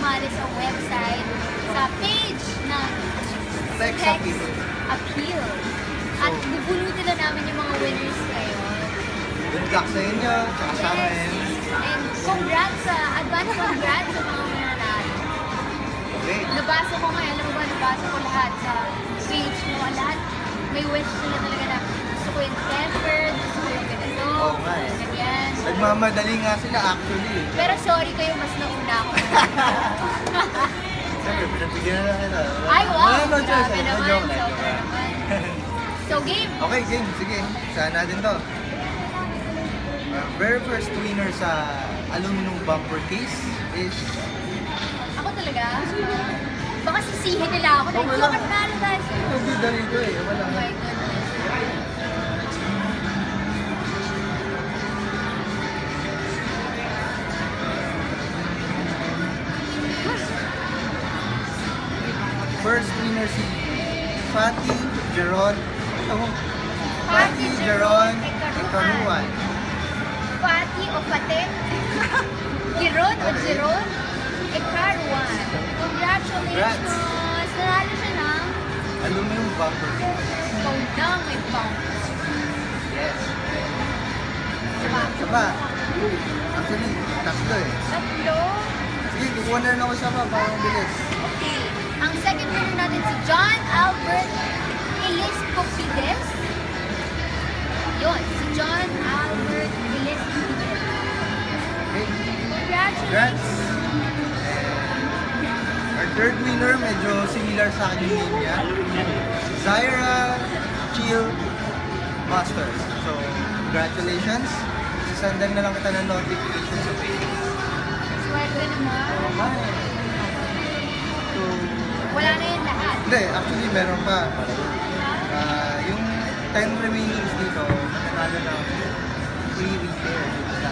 sumali sa website, sa page ng Text Appeal. At bubulutin na namin yung mga winners ngayon. Good luck sa inyo, tsaka sa amin. And congrats advance congrats sa mga mananalo. Okay. Nabasa ko ngayon, alam mo ba, nabasa ko lahat sa page mo, lahat may wish sila talaga na gusto ko yung tempered, gusto ko yung ganito, Oo nga eh. ganyan. Nagmamadali nga sila actually. Pero sorry kayo, mas nauna ako. Siyempre, pinagbigyan na kita. Ay, wow! Wala no choice Grabe eh. No naman, joke lang. sobra naman. So, game! Okay, game. Sige, saan natin to? Very first winner sa aluminum bumper case is... Ako talaga? Baka sisihin nila ako na Oh, hindi wala. ako nanalo guys. Hindi dito eh. Wala. Oh my goodness. First winner si Fatty Jeron. Fatty Jeron Ekaruan. Fatty o Fatet? Giron o Jeron? Ekaruan. Congratulations! Nanalo siya ng Aluminum bumper case. pound na may pound. Yes. Saba. Actually, tatlo eh. Tatlo. Sige, kukuha na rin ako isa pa para mabilis. Okay. Ang second winner natin si John Albert Iliscopides. Yun, si John Albert Iliscopides. Okay. Congratulations! Congrats! Our third winner, medyo similar sa akin yung name niya. Zaira Chill Master. So, congratulations. Sasandan na lang kita ng notification sa Facebook. Swerte naman. Okay. So, Wala na yun lahat. hindi, actually meron pa. Yung 10 remainings dito, matatalo ng free repair dito sa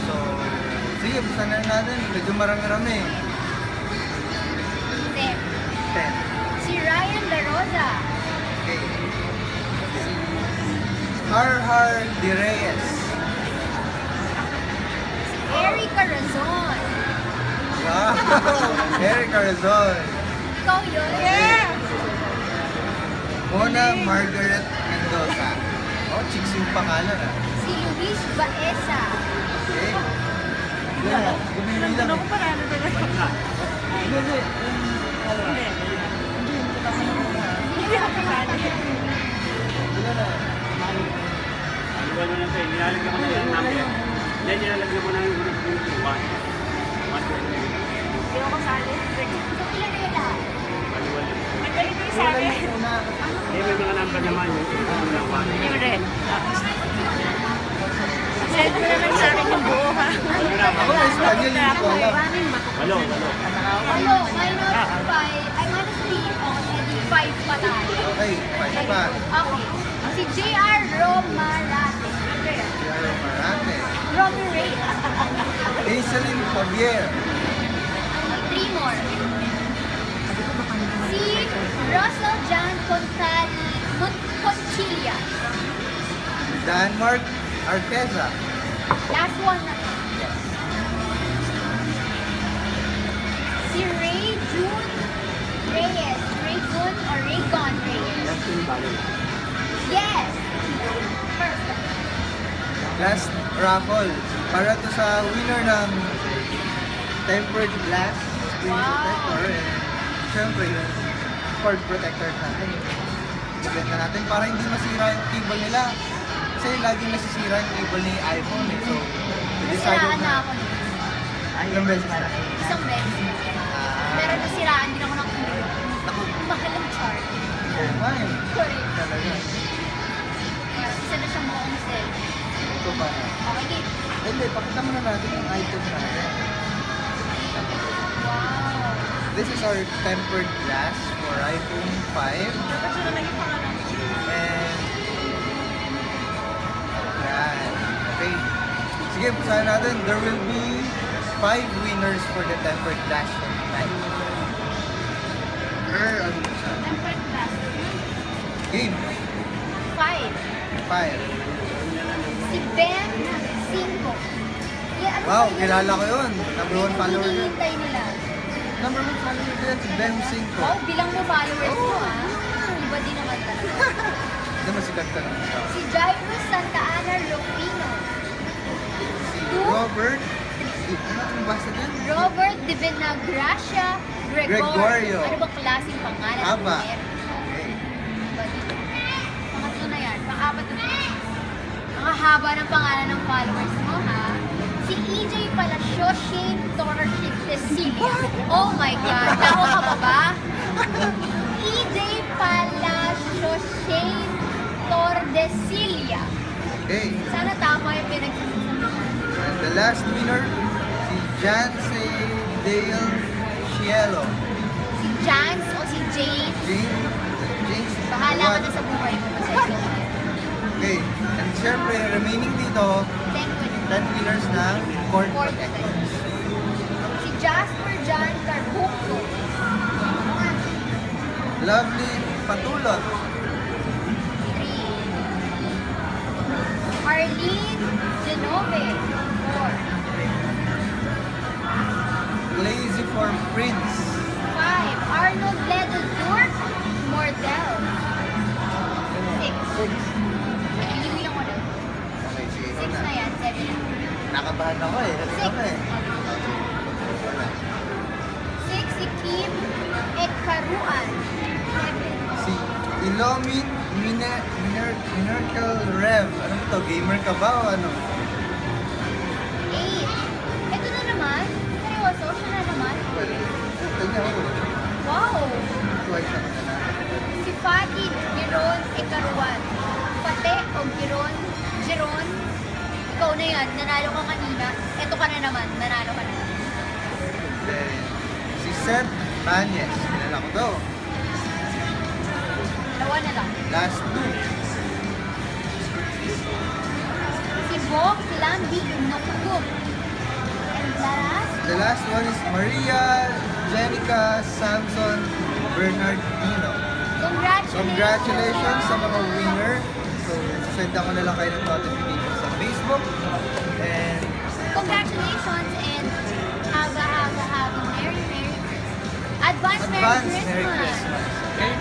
So, sige, basta na natin. Medyo marami-rami. Then, 10. si Ryan La Rosa. Okay. Har De Reyes. Si Erica Razon. Wow! Erica Razon. Ikaw yun? Yeah! Mona Margaret Mendoza. Oh, chicks yung pangalan ah. Si Luis Baeza. Okay. Yeah, gumibilang eh. Parado talaga. Hindi. Hindi ako kasali. Wala na. Ano na sa'yo, nilalagyan ko na yung number. Then nilalagyan mo na yung one. Hindi ako kasali. So, ilan na yun lahat? Nagkalito yung sa akin. Eh, may mga number naman yung one. Yung red. Send mo naman sa akin yung buo ha. Ako may Spaniel, hindi ko alam. Walo. Hello, minus 5. Ay, minus 3. Okay, edi 5 pa tayo. Okay, fine pa. Okay. Si J.R. Romarate. Yaro Marate. Romarate. Hazelin Javier. 3 more. Si Russell John Conchilia. Denmark Arqueza. Last one na. Si Ray June Reyes. Ray June or Raycon Reyes. Yes! Perfect. Last raffle. Para to sa winner ng tempered glass screen Wow. protector. And syempre yung cord protector natin. Ibenta natin para hindi masira yung cable nila. Kasi laging nasisira yung cable ni iPhone eh. So, we decided Nasiraan na na ako. ilang beses na. Isang beses. Pero nasiraan din ako ng mahal ang charge. Fine. Correct. Talaga. Isa na siyang buong cell. Ito ba na? Okay, game. Hindi, pakita muna natin yung item natin. Wow. This is our tempered glass for iPhone 5. And yan. Okay. Sige, pusahan natin. There will be 5 winners for the tempered glass for tonight. Ano siya? Tempered glass. Game. 5. 5. Si Ben 5. Yeah, ano Wow, kilala ko yun. Number 1 follower yun. Hinihintay nila. Number 1 follower ko yun, si Ben Cinco. Wow, bilang mo followers mo Iba din naman talaga. Hindi, masikat ka naman siya. Si Jairus Santa Ana Rufino. Si Robert, ano ang basa niya? Robert de Vinagracia Gregorio. Ano ba klaseng pangalan? Haba. Meron? Okay. Iba din. Pangatlo na yan. Pang-apat na. Ang haba ng pangalan ng followers mo, ha? Si EJ Palacio Shane Torres-Cecilia. Oh my God! Tao ka ba ba? EJ Palacio Shane Torres-Cecilia. Okay. Sana tama yung pinagsasabi. And the last winner, si Jance Dale Cielo. Si Jans o si Jane. James. Bahala ka na sa buhay mo. Basta ikaw na. Okay. And syempre, remaining dito, 10 winners ng Court Court Protectors. Si Jasper John Carbuco. Lovely Patulot. 3. Arlene Genove. 4. Lazy for Prince. 5. Arnold Ledozur Mordel. 6. 6. Piliwilang ko na. Okay, sige. 6 na yan. 7 na. Nakabahan ako eh. Kasi 6. ako eh. 6. Si Kim Ekaruan. 7. Si Ilomin Miracle Rev. Ano ba to? Gamer ka ba o ano? 8. Ito na naman. Seryoso, siya na naman. Well, ito niya ako. Wow! Twice ako na. Si Fatih Giron Ekaruan. Pate o Giron. Ikaw na yan, nanalo ka kanina. Ito ka na naman, nanalo ka na. Then, si Seth Banyes. Kilala ko to. Dalawa na lang. Last 2. Si Bok Lambi Nokuk. And The last one is Maria Jenica Samson Bernardino. Congratulations sa mga winner. So, send ako na lang kayo ng notification sa Facebook. And congratulations and have a Merry Christmas. Advance Merry Christmas. Okay?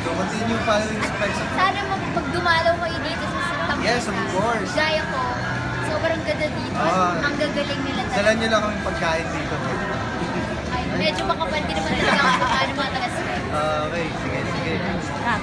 So, continue following Specs. Sana magdumalaw kayo dito sa Santa Mesa. Yes, of course. Gaya ko, sobrang ganda dito. Ang gagaling nila Dala talaga. nyo lang kami pagkain dito. Ay, medyo makapal din naman talaga ang mga taga-Specs. Okay, sige. Cut.